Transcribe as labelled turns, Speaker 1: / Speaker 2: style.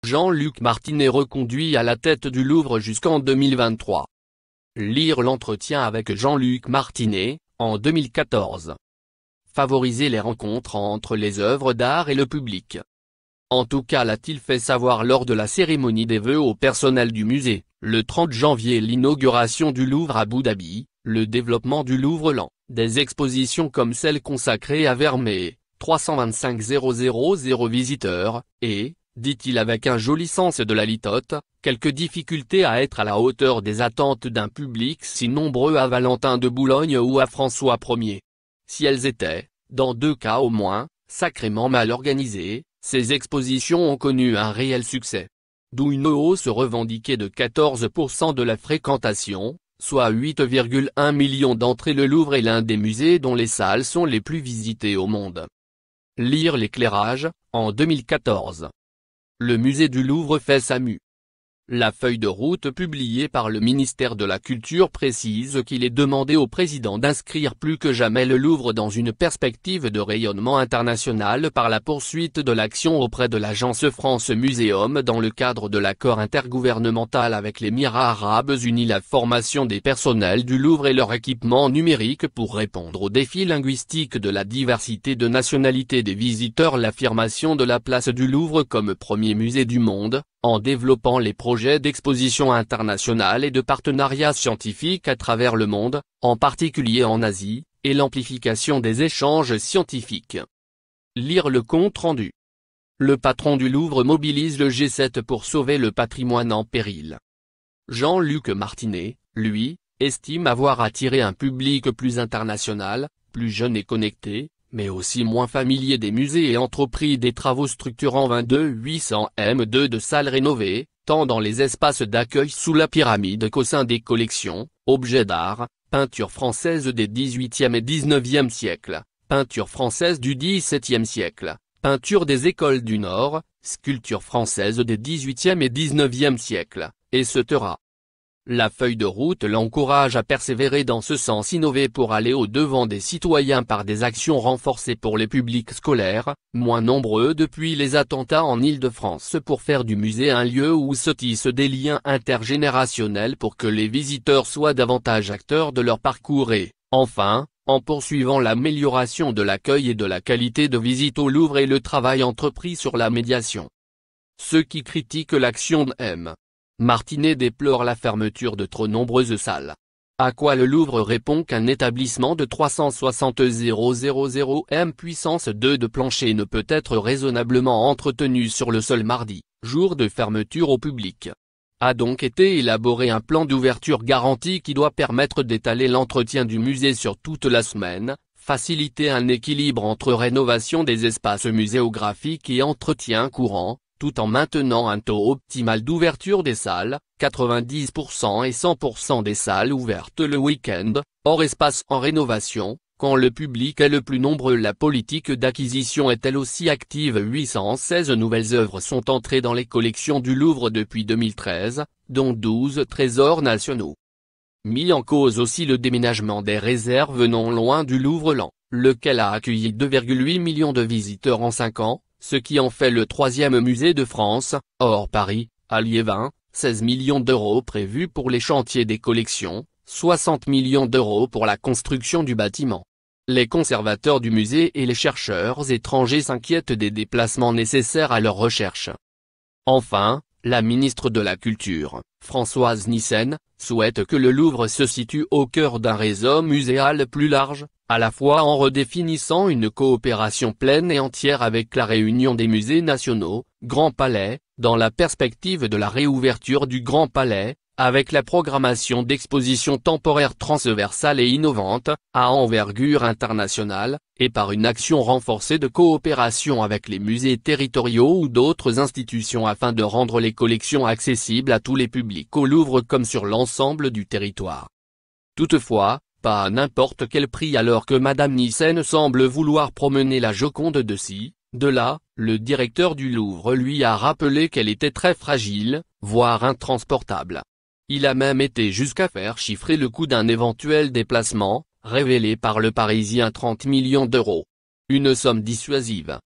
Speaker 1: Jean-Luc Martinet reconduit à la tête du Louvre jusqu'en 2023. Lire l'entretien avec Jean-Luc Martinet, en 2014. Favoriser les rencontres entre les œuvres d'art et le public. En tout cas l'a-t-il fait savoir lors de la cérémonie des vœux au personnel du musée, le 30 janvier. L'inauguration du Louvre à Abu Dhabi, le développement du Louvre lent, des expositions comme celle consacrée à Vermeer, 325 000 visiteurs, et, dit-il avec un joli sens de la litote, quelques difficultés à être à la hauteur des attentes d'un public si nombreux à Valentin de Boulogne ou à François Ier. Si elles étaient, dans 2 cas au moins, sacrément mal organisées, ces expositions ont connu un réel succès. D'où une hausse revendiquée de 14% de la fréquentation, soit 8,1 millions d'entrées. Le Louvre est l'un des musées dont les salles sont les plus visitées au monde. Lire l'éclairage, en 2014. Le musée du Louvre fait sa mue. La feuille de route publiée par le ministère de la Culture précise qu'il est demandé au président d'inscrire plus que jamais le Louvre dans une perspective de rayonnement international par la poursuite de l'action auprès de l'agence France Muséum dans le cadre de l'accord intergouvernemental avec les Émirats arabes unis, la formation des personnels du Louvre et leur équipement numérique pour répondre aux défis linguistiques de la diversité de nationalités des visiteurs, l'affirmation de la place du Louvre comme premier musée du monde, en développant les projets d'exposition internationale et de partenariats scientifiques à travers le monde, en particulier en Asie, et l'amplification des échanges scientifiques. Lire le compte rendu. Le patron du Louvre mobilise le G7 pour sauver le patrimoine en péril. Jean-Luc Martinet, lui, estime avoir attiré un public plus international, plus jeune et connecté, mais aussi moins familier des musées, et entrepris des travaux structurant 22 800 m² de salles rénovées, tant dans les espaces d'accueil sous la pyramide qu'au sein des collections, objets d'art, peintures françaises des 18e et 19e siècles, peintures françaises du 17e siècle, peintures des écoles du Nord, sculptures françaises des 18e et 19e siècles, etc. La feuille de route l'encourage à persévérer dans ce sens, innover pour aller au-devant des citoyens par des actions renforcées pour les publics scolaires, moins nombreux depuis les attentats en Île-de-France, pour faire du musée un lieu où se tissent des liens intergénérationnels pour que les visiteurs soient davantage acteurs de leur parcours et, enfin, en poursuivant l'amélioration de l'accueil et de la qualité de visite au Louvre et le travail entrepris sur la médiation. Ceux qui critiquent l'action de M. Martinet déplore la fermeture de trop nombreuses salles. À quoi le Louvre répond qu'un établissement de 360 000 m puissance 2 de plancher ne peut être raisonnablement entretenu sur le seul mardi, jour de fermeture au public. A donc été élaboré un plan d'ouverture garanti qui doit permettre d'étaler l'entretien du musée sur toute la semaine, faciliter un équilibre entre rénovation des espaces muséographiques et entretien courant, tout en maintenant un taux optimal d'ouverture des salles, 90% et 100% des salles ouvertes le week-end, hors espace en rénovation, quand le public est le plus nombreux. La politique d'acquisition est elle aussi active. 816 nouvelles œuvres sont entrées dans les collections du Louvre depuis 2013, dont 12 trésors nationaux. Mis en cause aussi le déménagement des réserves non loin du Louvre lent, lequel a accueilli 2,8 millions de visiteurs en 5 ans, ce qui en fait le 3e musée de France, hors Paris, à Liévin, 16 millions d'euros prévus pour les chantiers des collections, 60 millions d'euros pour la construction du bâtiment. Les conservateurs du musée et les chercheurs étrangers s'inquiètent des déplacements nécessaires à leur recherche. Enfin, la ministre de la Culture, Françoise Nyssen, souhaite que le Louvre se situe au cœur d'un réseau muséal plus large, à la fois en redéfinissant une coopération pleine et entière avec la réunion des musées nationaux, Grand Palais, dans la perspective de la réouverture du Grand Palais, avec la programmation d'expositions temporaires transversales et innovantes, à envergure internationale, et par une action renforcée de coopération avec les musées territoriaux ou d'autres institutions afin de rendre les collections accessibles à tous les publics au Louvre comme sur l'ensemble du territoire. Toutefois, pas à n'importe quel prix, alors que Madame Nyssen semble vouloir promener la Joconde de ci, de là, le directeur du Louvre lui a rappelé qu'elle était très fragile, voire intransportable. Il a même été jusqu'à faire chiffrer le coût d'un éventuel déplacement, révélé par Le Parisien 30 millions d'euros. Une somme dissuasive.